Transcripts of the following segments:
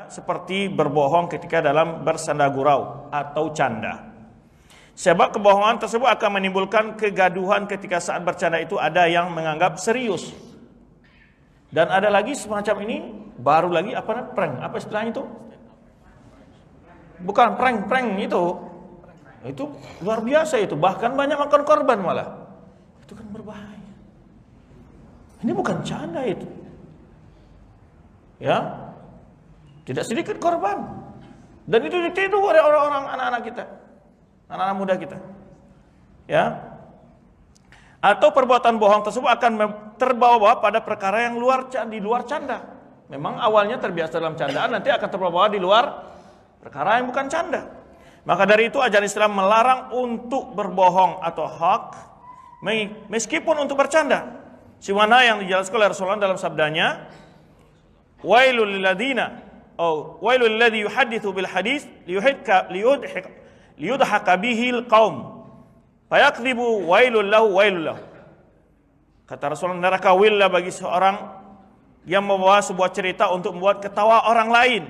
seperti berbohong ketika dalam bersanda gurau atau canda. Sebab kebohongan tersebut akan menimbulkan kegaduhan ketika saat bercanda itu ada yang menganggap serius. Dan ada lagi semacam ini, baru lagi prank. Apa istilahnya itu? Bukan prank itu. Itu luar biasa itu, bahkan banyak makan korban malah. Itu kan berbahaya. Ini bukan canda itu. Ya. Tidak sedikit korban. Dan itu ditiru oleh orang-orang anak-anak kita. Anak-anak muda kita. Ya. Atau perbuatan bohong tersebut akan terbawa pada perkara yang di luar canda. Memang awalnya terbiasa dalam candaan, nanti akan terbawa di luar perkara yang bukan canda. Maka dari itu ajaran Islam melarang untuk berbohong atau hak meskipun untuk bercanda. Sebagaimana yang dijelaskan oleh Rasulullah dalam sabdanya, wailul lil ladina wailul ladzi yuhadditsu bil hadits liyudhaka bihil qaum fayakdzibu wailul lahu. Kata Rasulullah, neraka willah bagi seorang yang membawa sebuah cerita untuk membuat ketawa orang lain,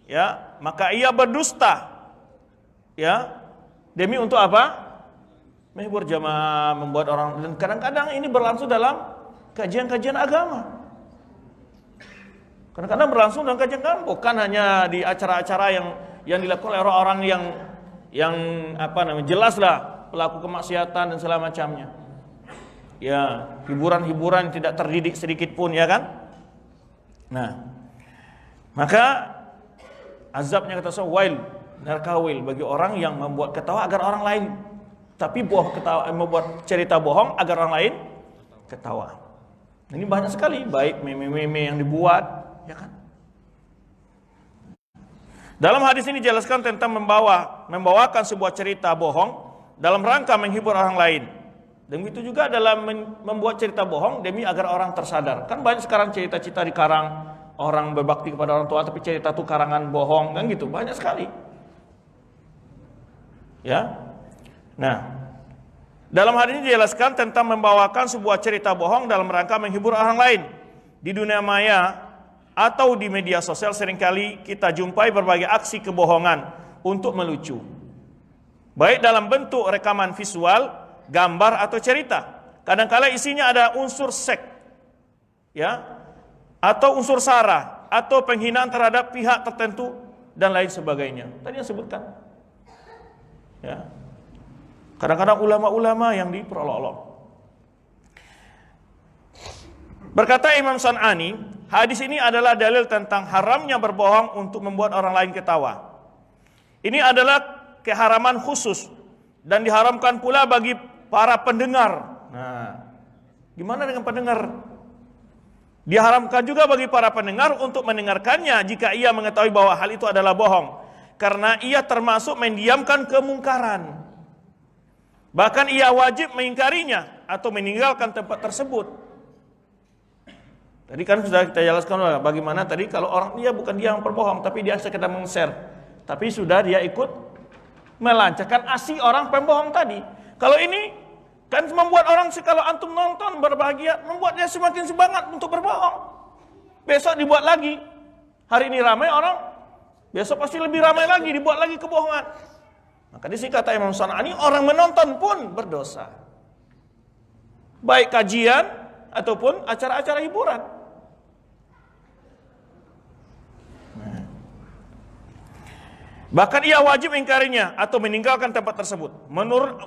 ya, maka ia berdusta, ya, demi untuk apa? Menghibur jamaah, membuat orang. Dan kadang-kadang ini berlangsung dalam kajian-kajian agama. Kadang-kadang berlangsung dalam kajian agama, bukan hanya di acara-acara yang dilakukan oleh orang-orang yang jelaslah pelaku kemaksiatan dan segala macamnya. Ya, hiburan-hiburan tidak terdidik sedikit pun, ya kan? Nah, maka azabnya kata wail, neraka wail bagi orang yang membuat ketawa agar orang lain, tapi membuat cerita bohong agar orang lain ketawa. Ini banyak sekali, baik meme-meme yang dibuat, ya kan? Dalam hadis ini dijelaskan tentang membawakan sebuah cerita bohong dalam rangka menghibur orang lain. Dan itu juga dalam membuat cerita bohong demi agar orang tersadar. Kan banyak sekarang cerita-cerita dikarang, orang berbakti kepada orang tua tapi cerita itu karangan bohong, kan gitu, banyak sekali. Ya. Nah, dalam hadis ini dijelaskan tentang membawakan sebuah cerita bohong dalam rangka menghibur orang lain. Di dunia maya atau di media sosial seringkali kita jumpai berbagai aksi kebohongan untuk melucu. Baik dalam bentuk rekaman visual, gambar atau cerita. Kadang-kala isinya ada unsur seks, ya, atau unsur sara, atau penghinaan terhadap pihak tertentu dan lain sebagainya. Tadi yang sebutkan. Ya. Kadang-kadang ulama-ulama yang diperolok-olok. Berkata Imam San'ani, hadis ini adalah dalil tentang haramnya berbohong untuk membuat orang lain ketawa. Ini adalah keharaman khusus dan diharamkan pula bagi para pendengar. Nah, gimana dengan pendengar? Diharamkan juga bagi para pendengar untuk mendengarkannya jika ia mengetahui bahwa hal itu adalah bohong, karena ia termasuk mendiamkan kemungkaran. Bahkan ia wajib mengingkarinya atau meninggalkan tempat tersebut. Tadi kan sudah kita jelaskan bagaimana tadi kalau orang dia bukan dia yang berbohong, tapi dia sekedar meng-share, tapi sudah dia ikut melancarkan aksi orang pembohong tadi. Kalau ini kan membuat orang, kalau antum nonton berbahagia, membuat dia semakin semangat untuk berbohong. Besok dibuat lagi. Hari ini ramai orang, besok pasti lebih ramai lagi, dibuat lagi kebohongan. Maka di sini kata Imam San'ani, orang menonton pun berdosa. Baik kajian ataupun acara-acara hiburan. Bahkan ia wajib mengingkarinya atau meninggalkan tempat tersebut. Menurut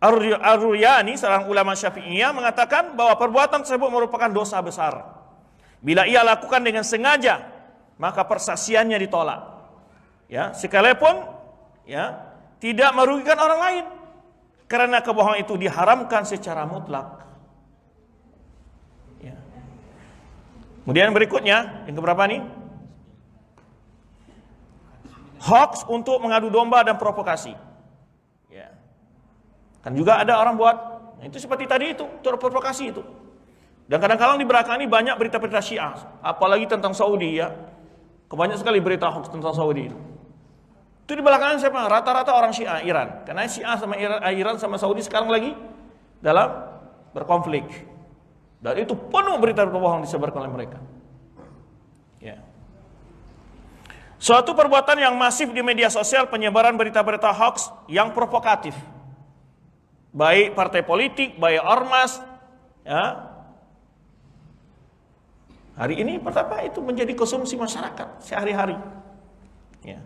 Ar-Ruyani, seorang ulama Syafi'iyah, mengatakan bahwa perbuatan tersebut merupakan dosa besar. Bila ia lakukan dengan sengaja, maka persaksiannya ditolak. Ya, sekalipun ya tidak merugikan orang lain, karena kebohongan itu diharamkan secara mutlak. Ya. Kemudian berikutnya, yang keberapa nih? Hoax untuk mengadu domba dan provokasi. Ya. Kan juga ada orang buat, itu seperti tadi itu, provokasi itu. Dan kadang-kadang di belakang ini banyak berita-berita Syiah, apalagi tentang Saudi, ya. Kebanyakan sekali berita hoax tentang Saudi itu. Itu di belakangnya siapa? Rata-rata orang Syiah Iran. Karena Syiah sama Iran sama Saudi sekarang lagi dalam berkonflik. Dan itu penuh berita bohong disebarkan oleh mereka. Ya. Suatu perbuatan yang masif di media sosial, penyebaran berita-berita hoax yang provokatif. Baik partai politik, baik ormas, ya. Hari ini pertama itu menjadi konsumsi masyarakat sehari-hari. Ya.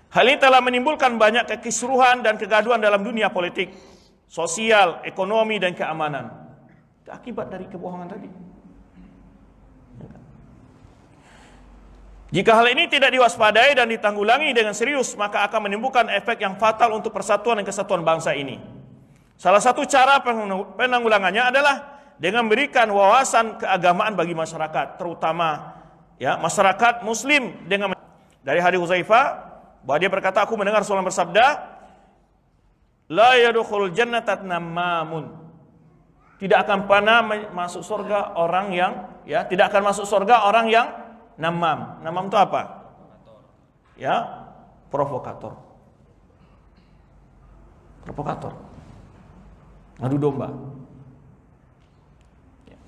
Hal ini telah menimbulkan banyak kekisruhan dan kegaduhan dalam dunia politik, sosial, ekonomi, dan keamanan. Itu akibat dari kebohongan tadi. Jika hal ini tidak diwaspadai dan ditanggulangi dengan serius, maka akan menimbulkan efek yang fatal untuk persatuan dan kesatuan bangsa ini. Salah satu cara penanggulangannya adalah dengan memberikan wawasan keagamaan bagi masyarakat, terutama ya masyarakat Muslim. Dengan dari hadis Hudzaifah bahwa dia berkata, aku mendengar Rasulullah bersabda, la yadkhulul jannata namamun. Tidak akan pernah masuk surga orang yang tidak akan masuk surga orang yang namam. Namam itu apa? Ya, provokator. Provokator. Adu domba.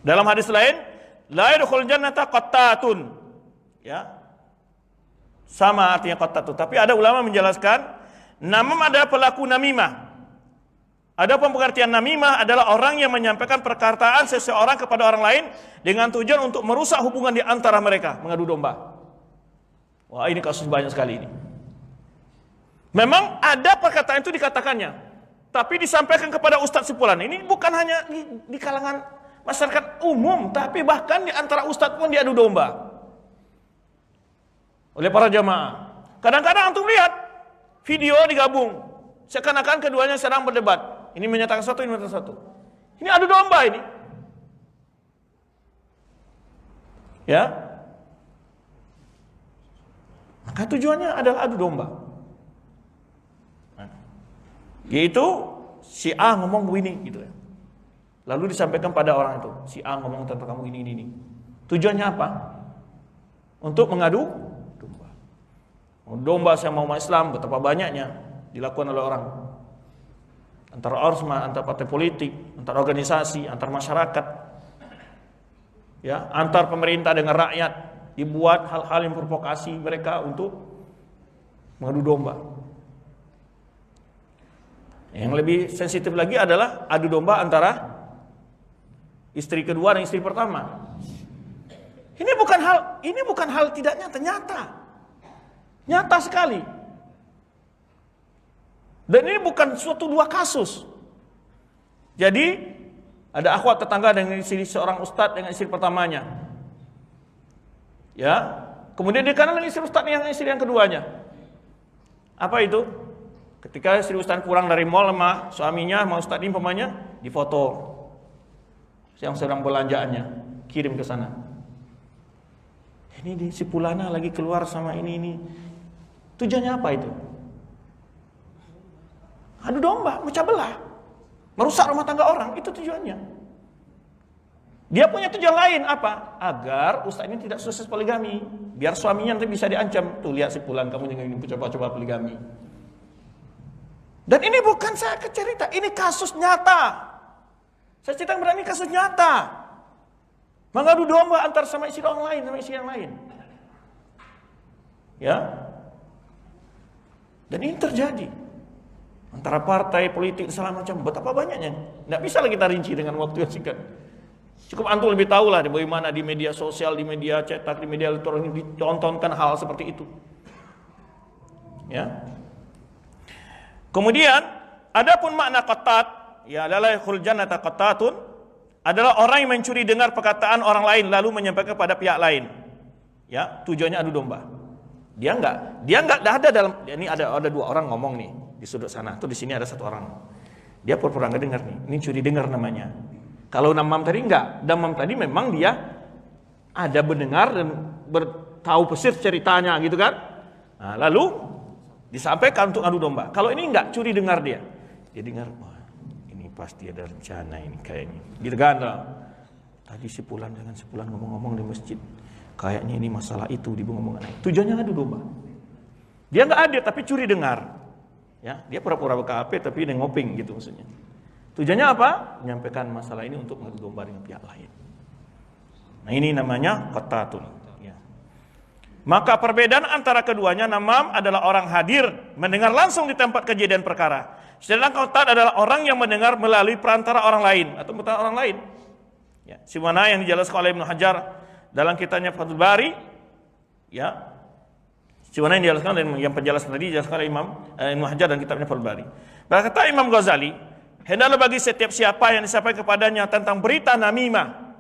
Dalam hadis lain, la yadkhulul jannata qattatun. Ya. Sama artinya qattatun, tapi ada ulama menjelaskan namam adalah pelaku namimah. Adapun pengertian namimah adalah orang yang menyampaikan perkataan seseorang kepada orang lain dengan tujuan untuk merusak hubungan di antara mereka, mengadu domba. Wah, ini kasus banyak sekali ini. Memang ada perkataan itu dikatakannya, tapi disampaikan kepada ustadz sepulan. Ini bukan hanya di kalangan masyarakat umum, tapi bahkan di antara ustadz pun diadu domba oleh para jamaah. Kadang-kadang antum lihat video digabung, seakan-akan keduanya sedang berdebat. Ini menyatakan satu, ini menyatakan satu. Ini adu domba ini. Ya. Maka tujuannya adalah adu domba. Yaitu si A ngomong begini gitu ya. Lalu disampaikan pada orang itu, si A ngomong tentang kamu ini. Tujuannya apa? Untuk mengadu domba. Domba sama umat Islam betapa banyaknya dilakukan oleh orang. Antara ormas, antar partai politik, antar organisasi, antar masyarakat. Ya, antar pemerintah dengan rakyat, dibuat hal-hal yang provokasi mereka untuk mengadu domba. Yang lebih sensitif lagi adalah adu domba antara istri kedua dan istri pertama. Ini bukan hal tidak nyata. Nyata sekali. Dan ini bukan suatu dua kasus. Jadi ada akhwat tetangga dengan istri seorang ustadz dengan istri pertamanya. Ya, kemudian dia kenal dengan istri ustadz yang istri yang keduanya. Apa itu? Ketika istri ustadz pulang dari mall sama suaminya, mau ustadz ini pemanya difoto. Yang sedang belanjaannya kirim ke sana. Ini di si Pulana lagi keluar sama ini. Tujuannya apa itu? Adu domba, memecah belah, merusak rumah tangga orang, itu tujuannya. Dia punya tujuan lain apa? Agar ustaz ini tidak sukses poligami, biar suaminya nanti bisa diancam. Tuh lihat si Pulan, kamu jangan ini coba-coba poligami. Dan ini bukan saya cerita, ini kasus nyata. Saya cerita berani kasus nyata. Mengadu domba antar sama istri orang lain sama istri yang lain. Ya. Dan ini terjadi antara partai politik segala macam, betapa banyaknya. Tidak bisa lagi kita rinci dengan waktu yang singkat. Cukup antum lebih tahu lah bagaimana di media sosial, di media cetak, di media elektronik dicontohkan hal seperti itu. Ya. Kemudian, adapun makna qattat, ya adalah khul jannata qattatun, adalah orang yang mencuri dengar perkataan orang lain lalu menyampaikan kepada pihak lain. Ya, tujuannya adu domba. Dia enggak ada dalam ini ada dua orang ngomong nih di sudut sana, tuh di sini ada satu orang. Dia pura-pura enggak dengar nih. Ini curi dengar namanya. Kalau namam tadi enggak, namam tadi memang dia ada mendengar dan tahu persis ceritanya gitu kan. Nah, lalu disampaikan untuk adu domba. Kalau ini enggak, curi dengar dia. Dia dengar, wah, ini pasti ada rencana ini kayaknya. Gitu kan. Tadi si Pulan dengan si Pulan ngomong-ngomong di masjid. Kayaknya ini masalah itu ngomong-ngomong. Tujuannya adu domba. Dia enggak ada tapi curi dengar. Ya, dia pura-pura BKP tapi dia ngoping gitu maksudnya. Tujuannya apa? Menyampaikan masalah ini untuk mengadu domba dengan pihak lain. Nah, ini namanya qattatun. Ya. Maka perbedaan antara keduanya, namam adalah orang hadir mendengar langsung di tempat kejadian perkara, sedangkan qatat adalah orang yang mendengar melalui perantara orang lain atau perantara orang lain. Ya, sebagaimana yang dijelaskan oleh Ibnu Hajar dalam kitabnya Fathul Bari, ya. Sebagaimana yang dijelaskan dan yang penjelasan tadi dijelaskan oleh Ibnu Hajar dan kitabnya Fathul Bari. Berkata Imam Ghazali, hendaklah bagi setiap siapa yang disampaikan kepadanya tentang berita namimah,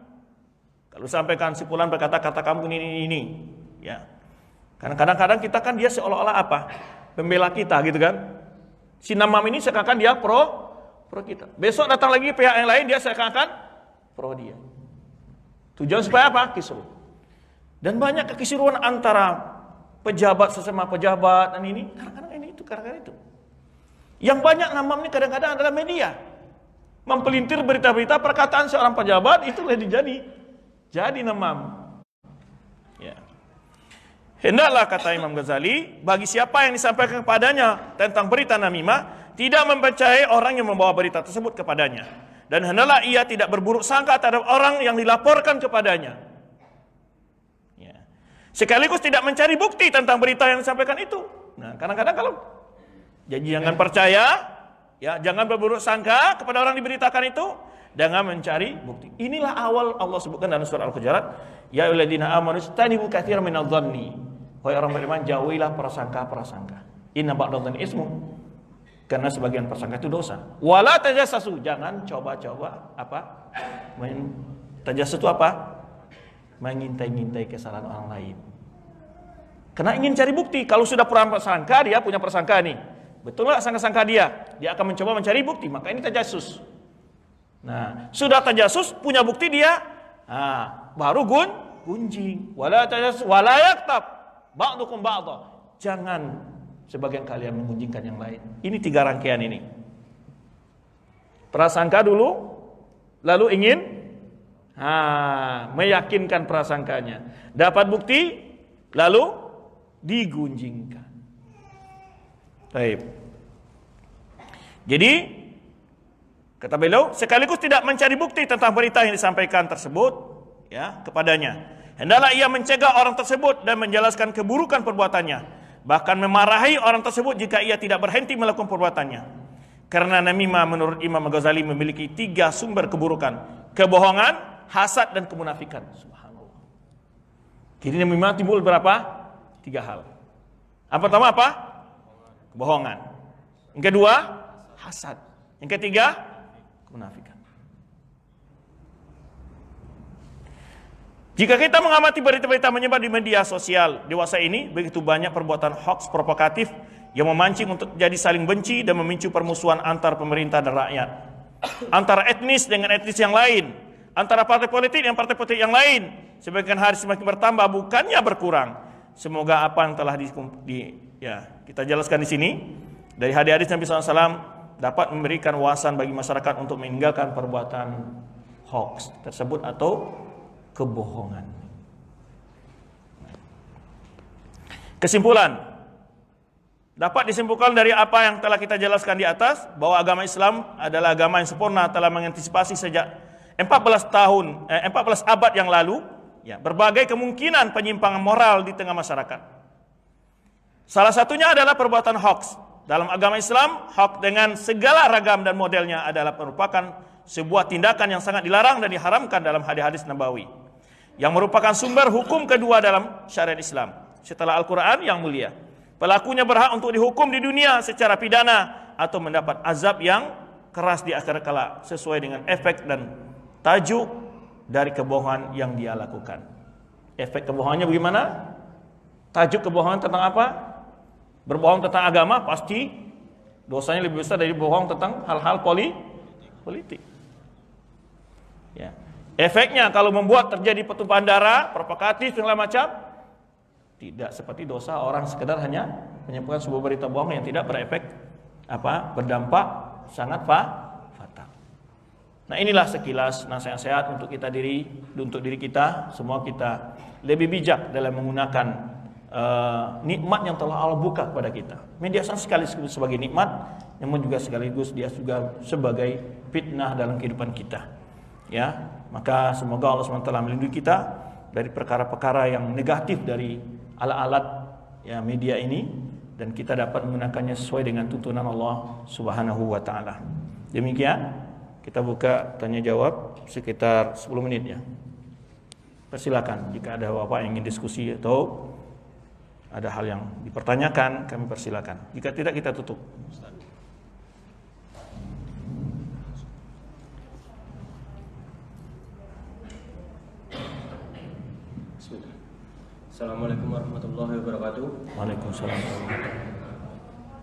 kalau sampaikan si fulan berkata kata kamu ini, ya. Karena kadang-kadang kita kan dia seolah-olah apa? Pembela kita gitu kan. Si namam ini seakan-akan dia pro kita. Besok datang lagi pihak yang lain, dia seakan-akan pro dia. Tujuan supaya apa? Kisruh. Dan banyak kekisruhan antara pejabat sesama pejabat dan ini. Kadang-kadang itu. Yang banyak namam ini kadang-kadang adalah media. Mempelintir berita-berita perkataan seorang pejabat, itu jadi namam. Ya. Hendaklah, kata Imam Ghazali, bagi siapa yang disampaikan kepadanya tentang berita namimah, tidak mempercayai orang yang membawa berita tersebut kepadanya. Dan hendaklah ia tidak berburuk sangka terhadap orang yang dilaporkan kepadanya. Ya. Sekaligus tidak mencari bukti tentang berita yang disampaikan itu. Nah, kadang-kadang kalau jadi jangan percaya, ya, jangan berburuk sangka kepada orang diberitakan itu, dengan mencari bukti. Inilah awal Allah sebutkan dalam surah Al-Hujurat, ya ayyuhalladzina amanu istanibu katsiran minadh-dhanni. Wahai orang beriman, jauhilah prasangka-prasangka. Inna ba'dadh-dhanni ismu. Karena sebagian prasangka itu dosa. Wala tajassasu, jangan coba-coba apa? Tajassus itu apa? Mengintai-ngintai kesalahan orang lain. Karena ingin cari bukti. Kalau sudah prasangka, dia punya prasangka nih. Betul nggak sangka-sangka dia? Dia akan mencoba mencari bukti. Maka ini tajassus. Nah, sudah tajassus, punya bukti dia, baru gunjing. Wala tajassus, wala yaktab ba'dukum ba'dha. Jangan sebagian kalian menggunjingkan yang lain. Ini 3 rangkaian ini. Prasangka dulu, lalu ingin meyakinkan prasangkanya. Dapat bukti, lalu digunjingkan. Baik. Jadi kata beliau, sekaligus tidak mencari bukti tentang berita yang disampaikan tersebut, ya, kepadanya. Hendaklah ia mencegah orang tersebut dan menjelaskan keburukan perbuatannya, bahkan memarahi orang tersebut jika ia tidak berhenti melakukan perbuatannya. Karena namimah menurut Imam Ghazali memiliki 3 sumber keburukan: kebohongan, hasad, dan kemunafikan. Subhanallah. Jadi namimah timbul berapa? 3 hal. Yang pertama apa? Kebohongan. Yang kedua, hasad. Yang ketiga, kemunafikan. Jika kita mengamati berita-berita menyebar di media sosial dewasa ini, begitu banyak perbuatan hoax provokatif yang memancing untuk jadi saling benci dan memicu permusuhan antar pemerintah dan rakyat, antara etnis dengan etnis yang lain, antara partai politik dengan partai politik yang lain. Sebagian hari semakin bertambah, bukannya berkurang. Semoga apa yang telah kita jelaskan di sini dari hadis Nabi SAW dapat memberikan wawasan bagi masyarakat untuk meninggalkan perbuatan hoax tersebut atau kebohongan. Kesimpulan, dapat disimpulkan dari apa yang telah kita jelaskan di atas, bahwa agama Islam adalah agama yang sempurna, telah mengantisipasi sejak 14 abad yang lalu, ya, berbagai kemungkinan penyimpangan moral di tengah masyarakat. Salah satunya adalah perbuatan hoax. Dalam agama Islam, hoax dengan segala ragam dan modelnya adalah merupakan sebuah tindakan yang sangat dilarang dan diharamkan dalam hadis-hadis Nabawi, yang merupakan sumber hukum kedua dalam syariat Islam setelah Al-Quran yang mulia. Pelakunya berhak untuk dihukum di dunia secara pidana atau mendapat azab yang keras di akhirat kelak, sesuai dengan efek dan tajuk dari kebohongan yang dia lakukan. Efek kebohongannya bagaimana? Tajuk kebohongan tentang apa? Berbohong tentang agama, pasti dosanya lebih besar dari bohong tentang hal-hal politik. Ya. Efeknya kalau membuat terjadi pertumpahan darah, provokatif segala macam, tidak seperti dosa orang sekedar hanya menyampaikan sebuah berita bohong yang tidak berefek berdampak sangat fatal. Nah, inilah sekilas nasihat untuk diri kita, semua kita lebih bijak dalam menggunakan nikmat yang telah Allah buka kepada kita. Media sosial sekaligus sebagai nikmat, namun juga sekaligus dia juga sebagai fitnah dalam kehidupan kita. Ya, maka semoga Allah SWT melindungi kita dari perkara-perkara yang negatif dari alat-alat ya media ini dan kita dapat menggunakannya sesuai dengan tuntunan Allah Subhanahu wa taala. Demikian kita buka tanya jawab sekitar 10 menit ya. Persilakan jika ada Bapak yang ingin diskusi atau ada hal yang dipertanyakan, kami persilakan. Jika tidak kita tutup. Assalamualaikum warahmatullahi wabarakatuh. Waalaikumsalam.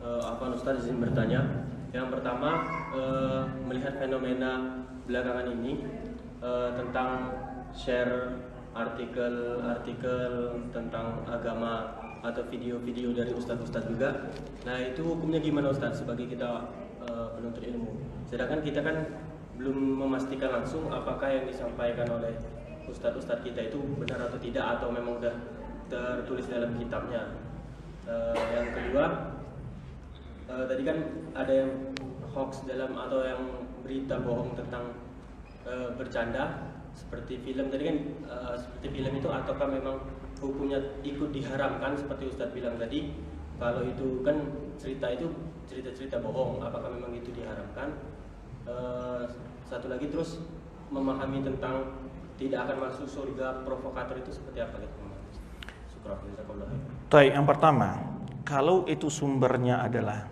Afwan Ustaz izin bertanya. Yang pertama, melihat fenomena belakangan ini tentang share artikel-artikel tentang agama atau video-video dari ustadz-ustadz juga. Nah, itu hukumnya gimana Ustadz sebagai kita penuntut ilmu? Sedangkan kita kan belum memastikan langsung apakah yang disampaikan oleh ustadz-ustadz kita itu benar atau tidak, atau memang udah tertulis dalam kitabnya. Yang kedua, tadi kan ada yang hoax dalam atau yang berita bohong tentang bercanda seperti film tadi kan, seperti film itu, ataukah memang hukumnya ikut diharamkan seperti Ustadz bilang tadi? Kalau itu kan cerita-cerita bohong, apakah memang itu diharamkan? Satu lagi, terus memahami tentang tidak akan masuk surga provokator itu seperti apa gitu? Baik, yang pertama, kalau itu sumbernya adalah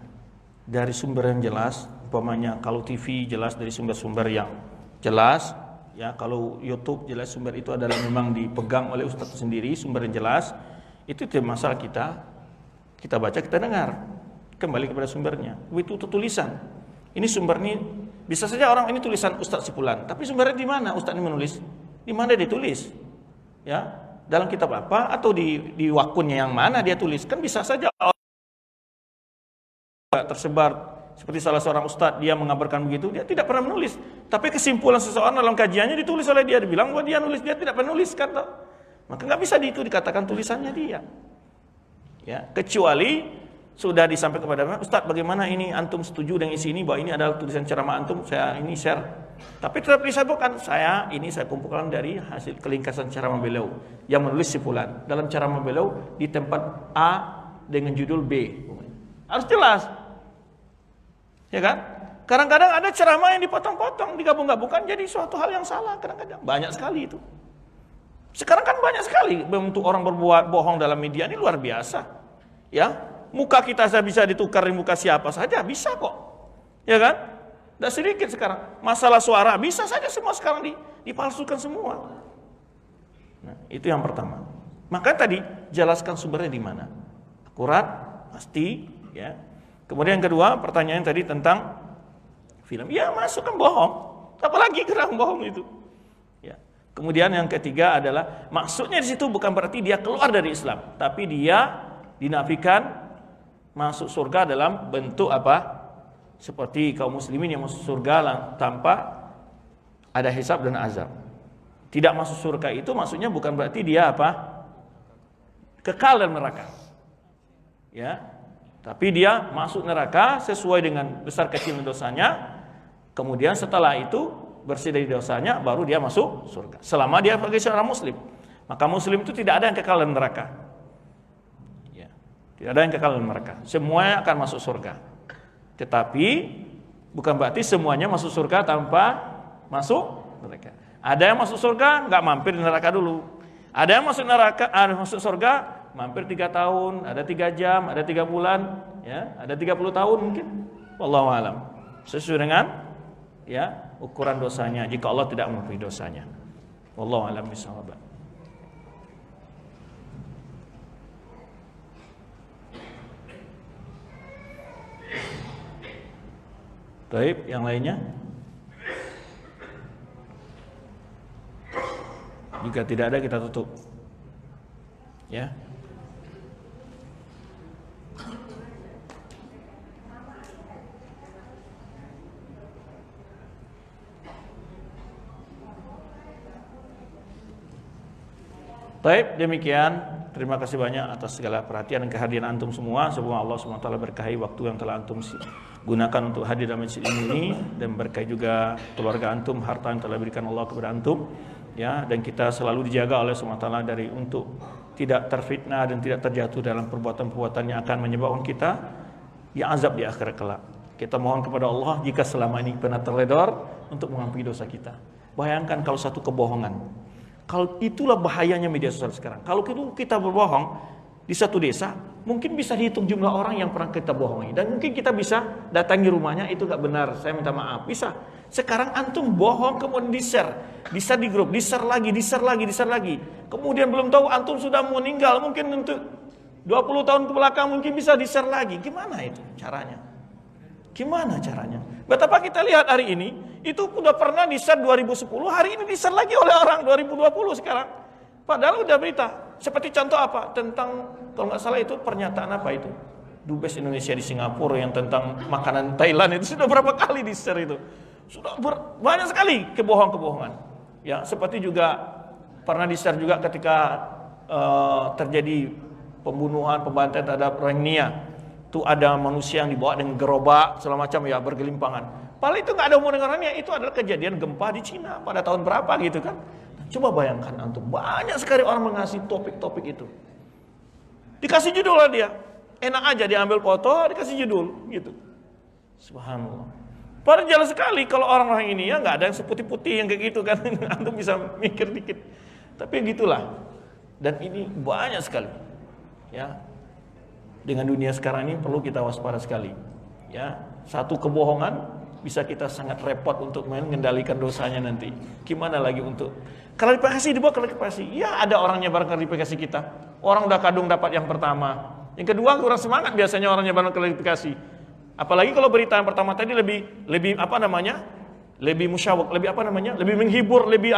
dari sumber yang jelas, umpamanya kalau TV jelas dari sumber-sumber yang jelas, ya kalau YouTube jelas sumber itu adalah memang dipegang oleh ustadz sendiri, sumber yang jelas, itu tidak masalah kita baca, kita dengar, kembali kepada sumbernya. Itu tulisan. Ini sumber ini bisa saja orang ini tulisan Ustadz Sipulan, tapi sumbernya di mana ustadz ini menulis? Di mana dia tulis? Ya. Dalam kitab apa atau di wakunnya yang mana dia tulis, kan bisa saja tersebar seperti salah seorang ustadz dia mengabarkan begitu, dia tidak pernah menulis, tapi kesimpulan seseorang dalam kajiannya ditulis oleh dia, dibilang bahwa dia nulis, dia tidak pernah nulis kan, maka nggak bisa itu dikatakan tulisannya dia, ya kecuali sudah disampaikan kepada Ustadz, bagaimana ini antum setuju dengan isi ini bahwa ini adalah tulisan ceramah antum, saya ini share. Tapi tetap disebutkan saya kumpulkan dari hasil kelingkasan ceramah beliau yang menulis Sipulan dalam ceramah beliau di tempat A dengan judul B. Harus jelas. Ya kan? Kadang-kadang ada ceramah yang dipotong-potong, digabung-gabungkan jadi suatu hal yang salah kadang-kadang. Banyak sekali itu. Sekarang kan banyak sekali bentuk orang berbuat bohong dalam media ini luar biasa. Ya. Muka kita bisa ditukar di muka siapa saja, bisa kok. Ya kan? Tidak sedikit sekarang. Masalah suara, bisa saja semua sekarang dipalsukan semua. Nah, itu yang pertama. Maka tadi, jelaskan sumbernya di mana. Akurat, pasti. Ya. Kemudian yang kedua, pertanyaan tadi tentang film. Ya, masuk kan bohong. Apalagi gerang bohong itu. Ya. Kemudian yang ketiga adalah, maksudnya di situ bukan berarti dia keluar dari Islam. Tapi dia dinafikan masuk surga dalam bentuk apa? Seperti kaum muslimin yang masuk surga tanpa ada hisab dan azab. Tidak masuk surga itu maksudnya bukan berarti dia apa? Kekal dalam neraka. Ya. Tapi dia masuk neraka sesuai dengan besar kecil dosanya. Kemudian setelah itu bersih dari dosanya baru dia masuk surga. Selama dia sebagai seorang muslim. Maka muslim itu tidak ada yang kekal dalam neraka. Tidak ada yang kekal dalam neraka. Semuanya akan masuk surga. Tetapi bukan berarti semuanya masuk surga tanpa masuk neraka. Ada yang masuk surga nggak mampir di neraka dulu. Ada yang masuk neraka, masuk surga mampir 3 tahun, ada 3 jam, ada 3 bulan, ya, ada 30 tahun mungkin. Wallahu alam. Sesuai dengan ya ukuran dosanya. Jika Allah tidak mengampuni dosanya. Wallahu alam bishawab. Baik, yang lainnya? Jika tidak ada kita tutup. Ya. Baik, demikian. Terima kasih banyak atas segala perhatian dan kehadiran antum semua. Semoga Allah SWT berkahi waktu yang telah antum gunakan untuk hadir dalam masjid ini dan berkahi juga keluarga antum, harta yang telah berikan Allah kepada antum. ya, dan kita selalu dijaga oleh SWT dari untuk tidak terfitnah dan tidak terjatuh dalam perbuatan-perbuatan yang akan menyebabkan kita ya azab di akhirat kelak. Kita mohon kepada Allah jika selama ini pernah terledor untuk mengampuni dosa kita. Bayangkan kalau satu kebohongan. Kalau itulah bahayanya media sosial sekarang. Kalau kita berbohong di satu desa, mungkin bisa dihitung jumlah orang yang pernah kita bohongi. Dan mungkin kita bisa datangi rumahnya, itu gak benar, saya minta maaf. Bisa. Sekarang antum bohong kemudian di-share. Di-share di grup, di-share lagi. Kemudian belum tahu antum sudah meninggal, mungkin untuk 20 tahun ke belakang mungkin bisa di-share lagi. Gimana itu caranya? Betapa kita lihat hari ini, itu udah pernah di-share 2010, hari ini di-share lagi oleh orang 2020 sekarang. Padahal udah berita. Seperti contoh apa? Tentang, kalau nggak salah itu pernyataan apa itu? Dubes Indonesia di Singapura yang tentang makanan Thailand itu sudah berapa kali di-share itu? Sudah banyak sekali kebohongan-kebohongan. Ya, seperti juga pernah di-share juga ketika terjadi pembunuhan, pembantaian terhadap Rohingya. Itu ada manusia yang dibawa dengan gerobak segala macam ya, bergelimpangan. Padahal itu nggak ada hubungan dengan Rohingya, itu adalah kejadian gempa di Cina pada tahun berapa gitu kan. Coba bayangkan antum, banyak sekali orang mengasih topik-topik itu. Dikasih judul lah dia. Enak aja diambil foto, dikasih judul gitu. Subhanallah. Padahal jelas sekali kalau orang-orang ini ya nggak ada yang seputih-putih yang kayak gitu kan. Antum bisa mikir dikit. Tapi gitulah. Dan ini banyak sekali. Ya. Dengan dunia sekarang ini perlu kita waspada sekali. Ya, satu kebohongan bisa kita sangat repot untuk mengendalikan dosanya nanti. Gimana lagi untuk klarifikasi, dibawa klarifikasi. Ya, ada orangnya barang klarifikasi kita. Orang udah kadung dapat yang pertama. Yang kedua kurang semangat biasanya orangnya barang klarifikasi. Apalagi kalau berita yang pertama tadi lebih apa namanya? Lebih musyawak, lebih menghibur, lebih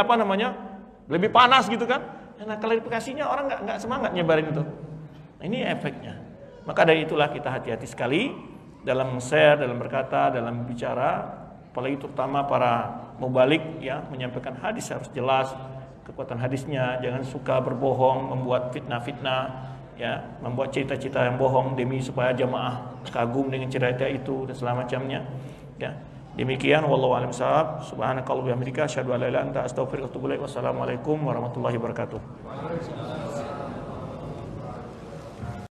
panas gitu kan. Nah, klarifikasinya orang nggak semangat nyebarin itu. Nah, ini efeknya. Maka dari itulah kita hati-hati sekali dalam share, dalam berkata, dalam bicara, apalagi terutama para mubalik ya, menyampaikan hadis harus jelas kekuatan hadisnya, jangan suka berbohong, membuat fitnah-fitnah ya, membuat cerita-cerita yang bohong demi supaya jamaah kagum dengan cerita itu dan segala macamnya ya. Demikian wallahu a'lam bishawab. Subhanakallahumma wa bihamdika asyhadu an la ilaha illa anta astaghfiruka wa atubu ilaik. Wassalamualaikum warahmatullahi wabarakatuh.